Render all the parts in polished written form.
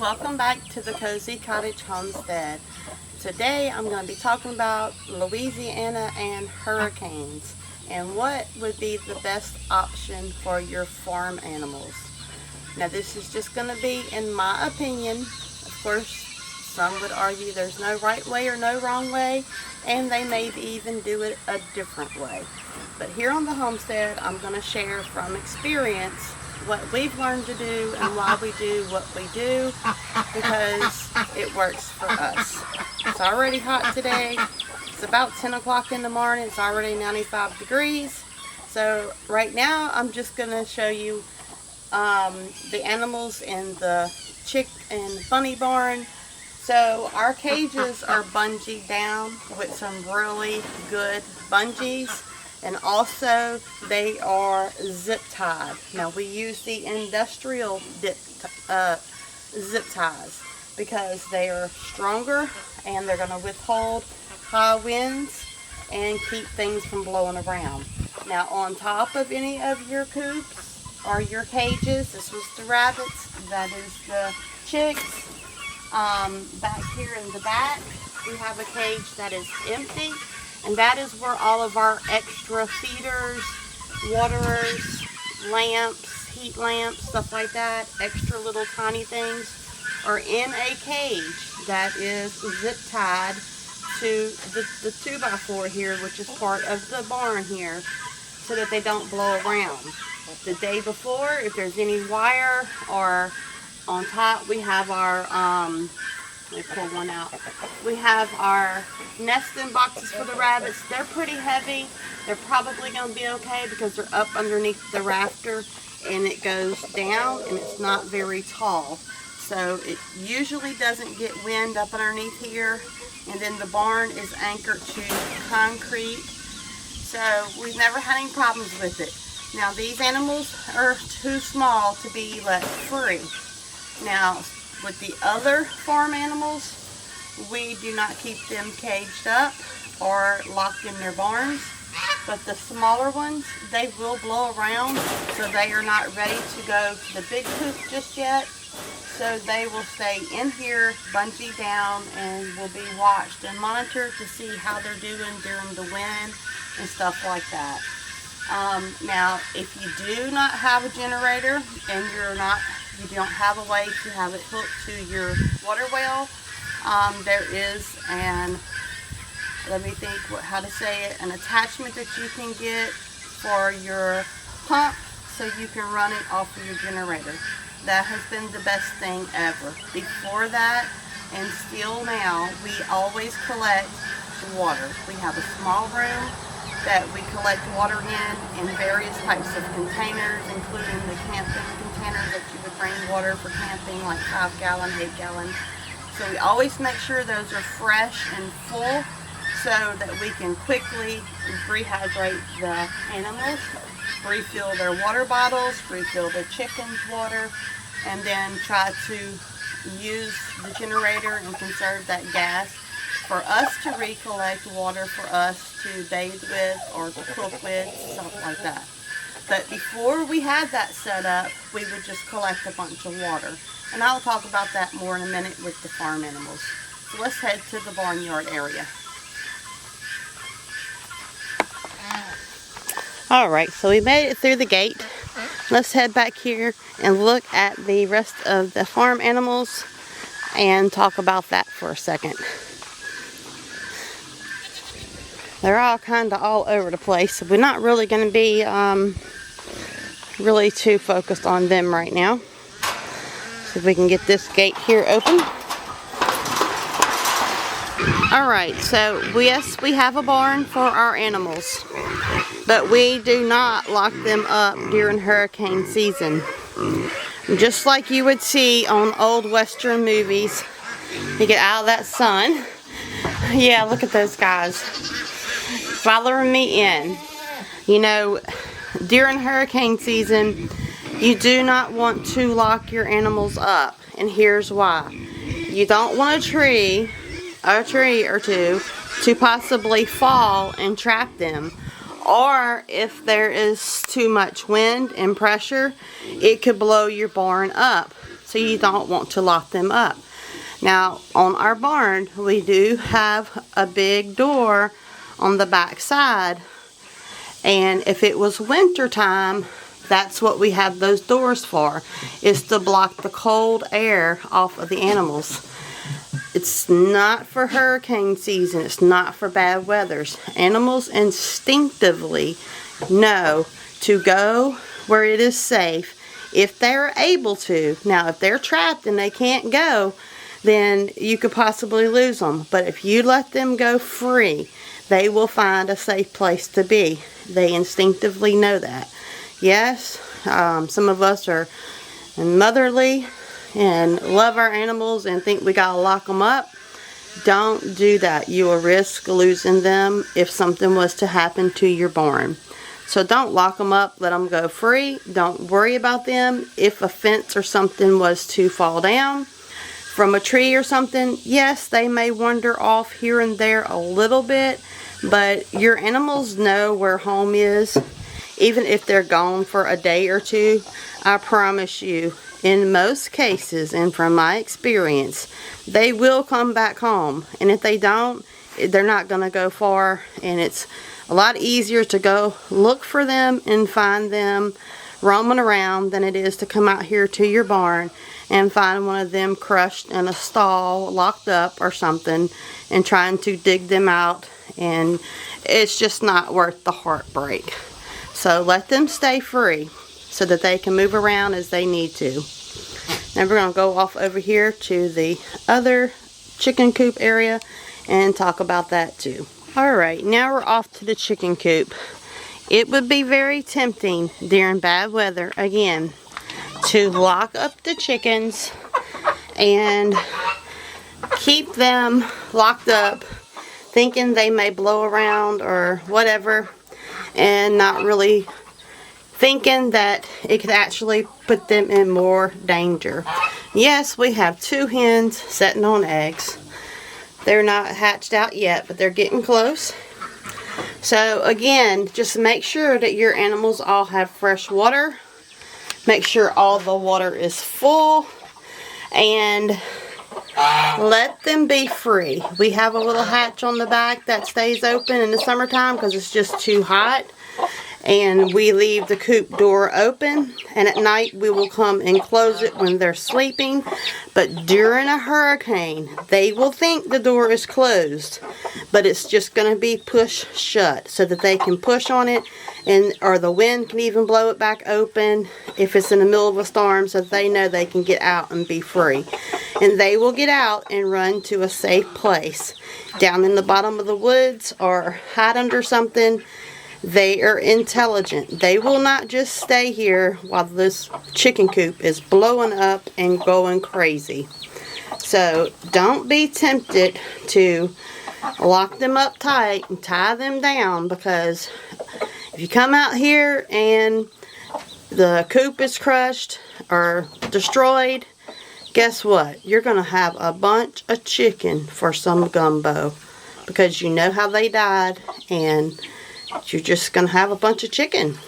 Welcome back to the Cozy Cottage Homestead. Today I'm going to be talking about Louisiana and hurricanes and what would be the best option for your farm animals. Now this is just going to be in my opinion. Of course, some would argue there's no right way or no wrong way, and they may even do it a different way. But here on the homestead, I'm going to share from experience what we've learned to do and why we do what we do, because it works for us. It's already hot today. It's about 10 o'clock in the morning. It's already 95 degrees. So right now I'm just going to show you the animals in the chick and bunny barn. So our cages are bungee down with some really good bungees. And also they are zip tied. Now we use the industrial zip ties because they are stronger and they're going to withhold high winds and keep things from blowing around. Now on top of any of your coops or your cages, this was the rabbits, that is the chicks. Back here in the back we have a cage that is empty. And that is where all of our extra feeders, waterers, lamps, heat lamps, stuff like that, extra little tiny things are in a cage that is zip tied to the 2x4 here, which is part of the barn here, so that they don't blow around. The day before, if there's any wire, or on top we have our let me pull one out. We have our nesting boxes for the rabbits. They're pretty heavy. They're probably going to be okay because they're up underneath the rafter and it goes down and it's not very tall. So it usually doesn't get wind up underneath here. And then the barn is anchored to concrete. So we've never had any problems with it. Now these animals are too small to be let free. Now with the other farm animals, we do not keep them caged up or locked in their barns. But the smaller ones, they will blow around, so they are not ready to go to the big coop just yet. So they will stay in here, bungee down, and will be watched and monitored to see how they're doing during the wind and stuff like that. Now, if you do not have a generator and you don't have a way to have it hooked to your water well, there is an attachment that you can get for your pump so you can run it off of your generator. That has been the best thing ever. Before that and still now, we always collect water. We have a small room that we collect water in various types of containers, including the camping containers that you would bring water for camping, like 5-gallon, 8-gallon. So we always make sure those are fresh and full so that we can quickly rehydrate the animals, refill their water bottles, refill the chickens' water, and then try to use the generator and conserve that gas for us to recollect water for us to bathe with or to cook with, something like that. But before we had that set up, we would just collect a bunch of water. And I'll talk about that more in a minute with the farm animals. So let's head to the barnyard area. Alright, so we made it through the gate. Let's head back here and look at the rest of the farm animals and talk about that for a second. They're all kind of all over the place, so we're not really going to be really too focused on them right now. See if we can get this gate here open. Alright, so yes, we have a barn for our animals, but we do not lock them up during hurricane season. Just like you would see on old Western movies, you get out of that sun. Yeah, look at those guys following me in. You know, during hurricane season, you do not want to lock your animals up, and here's why. You don't want a tree or two to possibly fall and trap them, Or if there is too much wind and pressure, it could blow your barn up. So you don't want to lock them up. Now, on our barn, we do have a big door on the back side. And if it was winter time, that's what we have those doors for, is to block the cold air off of the animals. It's not for hurricane season. It's not for bad weathers. Animals instinctively know to go where it is safe if they're able to. Now, if they're trapped and they can't go, then you could possibly lose them. But if you let them go free, they will find a safe place to be. They instinctively know that. Yes, some of us are motherly and love our animals and think we gotta lock them up. Don't do that. You will risk losing them if something was to happen to your barn. So don't lock them up. Let them go free. Don't worry about them. If a fence or something was to fall down from a tree or something, yes, they may wander off here and there a little bit, but your animals know where home is. Even if they're gone for a day or two, I promise you, in most cases, and from my experience, they will come back home. And if they don't, they're not going to go far. And it's a lot easier to go look for them and find them roaming around than it is to come out here to your barn and find one of them crushed in a stall, locked up or something, and trying to dig them out. And it's just not worth the heartbreak. So let them stay free so that they can move around as they need to. Now we're going to go off over here to the other chicken coop area and talk about that too. Alright, now we're off to the chicken coop. It would be very tempting during bad weather, again, to lock up the chickens and keep them locked up thinking they may blow around or whatever, and not really thinking that it could actually put them in more danger. Yes, we have 2 hens sitting on eggs. They're not hatched out yet, but they're getting close. So again, just make sure that your animals all have fresh water. Make sure all the water is full, and let them be free. We have a little hatch on the back that stays open in the summertime because it's just too hot. And we leave the coop door open, and at night we will come and close it when they're sleeping. But during a hurricane, they will think the door is closed, but it's just going to be pushed shut so that they can push on it, or the wind can even blow it back open if it's in the middle of a storm, so that they know they can get out and be free. And they will get out and run to a safe place down in the bottom of the woods or hide under something. They are intelligent. They will not just stay here while this chicken coop is blowing up and going crazy. So don't be tempted to lock them up tight and tie them down, because if you come out here and the coop is crushed or destroyed, guess what? You're going to have a bunch of chicken for some gumbo, because you know how they died, and you're just going to have a bunch of chicken.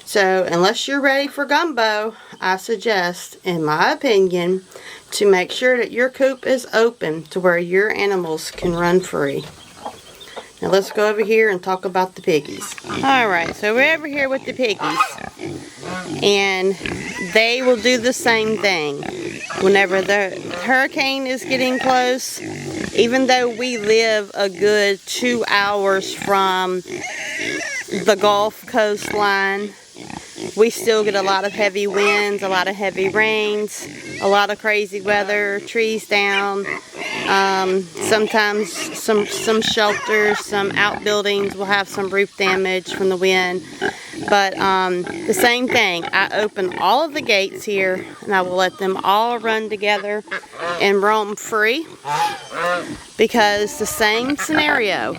So unless you're ready for gumbo, I suggest, in my opinion, to make sure that your coop is open to where your animals can run free. Now let's go over here and talk about the piggies. Alright, so we're over here with the piggies. And they will do the same thing. Whenever the hurricane is getting close, even though we live a good 2 hours from the Gulf coastline, we still get a lot of heavy winds, a lot of heavy rains, a lot of crazy weather, trees down, sometimes some shelters, some outbuildings will have some roof damage from the wind. But the same thing, I open all of the gates here, and I will let them all run together and roam free, because the same scenario,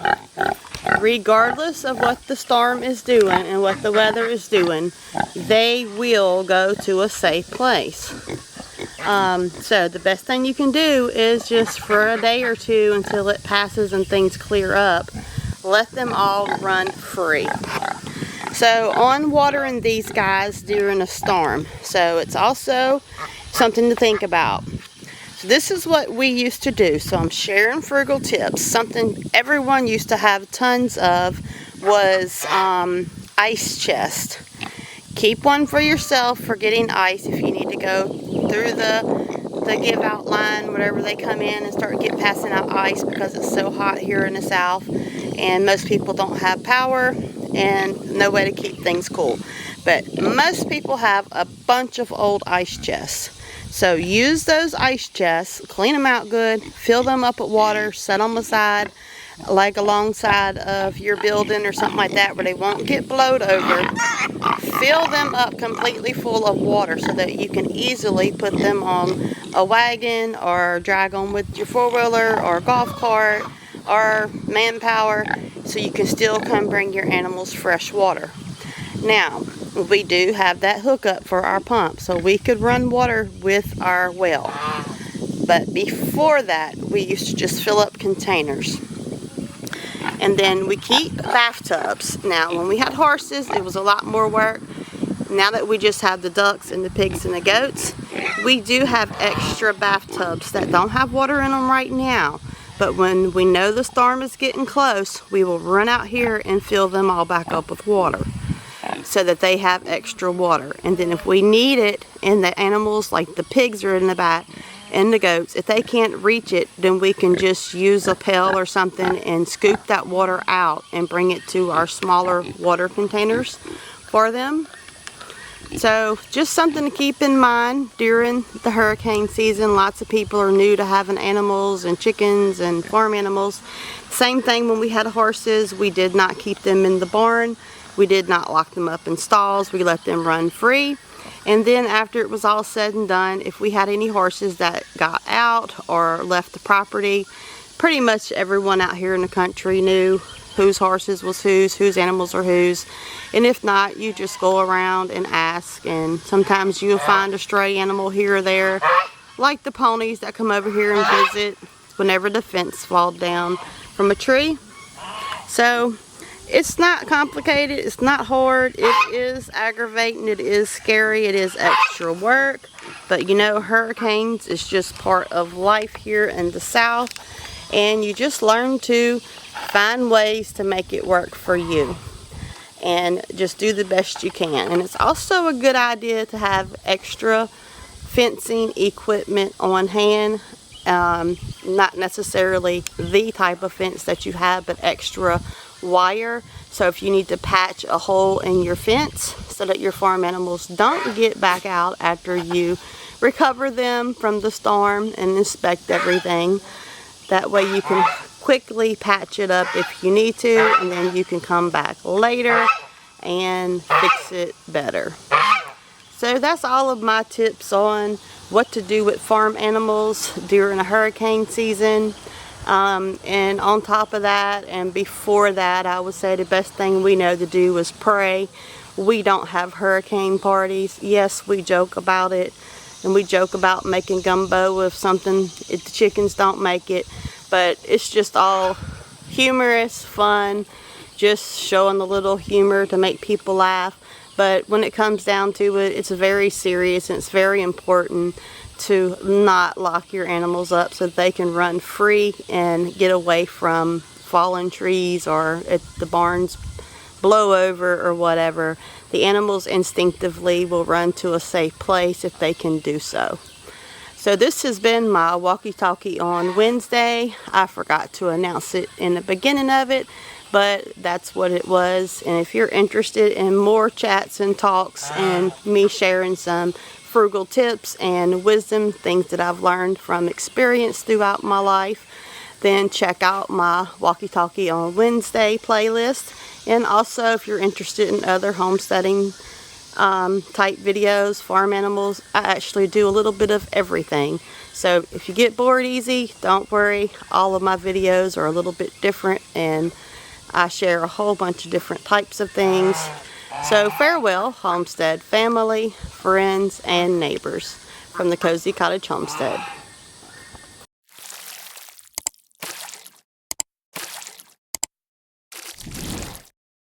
regardless of what the storm is doing and what the weather is doing, they will go to a safe place. So the best thing you can do is just for a day or two until it passes and things clear up, let them all run free. So on watering these guys during a storm, so it's also something to think about. So this is what we used to do. So I'm sharing frugal tips. Something everyone used to have tons of was ice chest. Keep one for yourself for getting ice if you need to go through the give out line whenever they come in and start passing out ice, because it's so hot here in the south and most people don't have power and no way to keep things cool. But most people have a bunch of old ice chests. So use those ice chests, clean them out good, fill them up with water, set them aside, like alongside of your building or something like that where they won't get blowed over. Fill them up completely full of water so that you can easily put them on a wagon or drag them with your four-wheeler or golf cart or manpower, so you can still come bring your animals fresh water. Now, we do have that hookup for our pump, so we could run water with our well. But before that, we used to just fill up containers. And then we keep bathtubs. Now, when we had horses, it was a lot more work. Now that we just have the ducks and the pigs and the goats, we do have extra bathtubs that don't have water in them right now. But when we know the storm is getting close, we will run out here and fill them all back up with water, so that they have extra water. And then if we need it, and the animals like the pigs are in the back and the goats, if they can't reach it, then we can just use a pail or something and scoop that water out and bring it to our smaller water containers for them. So just something to keep in mind during the hurricane season. Lots of people are new to having animals and chickens and farm animals. Same thing when we had horses. We did not keep them in the barn. We did not lock them up in stalls. We let them run free. And then after it was all said and done, if we had any horses that got out or left the property, pretty much everyone out here in the country knew whose horses was whose animals are whose. And if not, you just go around and ask, and sometimes you'll find a stray animal here or there, like the ponies that come over here and visit whenever the fence falls down from a tree. So it's not complicated, it's not hard, it is aggravating, it is scary, it is extra work, but you know, hurricanes is just part of life here in the south, and you just learn to find ways to make it work for you and just do the best you can. And it's also a good idea to have extra fencing equipment on hand, not necessarily the type of fence that you have, but extra wire, so if you need to patch a hole in your fence so that your farm animals don't get back out after you recover them from the storm and inspect everything, that way you can quickly patch it up if you need to, and then you can come back later and fix it better. So that's all of my tips on what to do with farm animals during a hurricane season. And on top of that, and before that, I would say the best thing we know to do is pray. We don't have hurricane parties. Yes, we joke about it, and we joke about making gumbo if the chickens don't make it, but it's just all humorous, fun, just showing a little humor to make people laugh. But when it comes down to it, it's very serious, and it's very important to not lock your animals up so that they can run free and get away from fallen trees, or if the barns blow over or whatever. The animals instinctively will run to a safe place if they can do so. So this has been my walkie-talkie on Wednesday. I forgot to announce it in the beginning of it, but that's what it was. And if you're interested in more chats and talks and me sharing some frugal tips and wisdom, things that I've learned from experience throughout my life, then check out my walkie-talkie on Wednesday playlist. And also, if you're interested in other homesteading type videos, farm animals, I actually do a little bit of everything. So if you get bored easy, don't worry, all of my videos are a little bit different, and I share a whole bunch of different types of things. So farewell, homestead family, friends, and neighbors from the Cozy Cottage Homestead.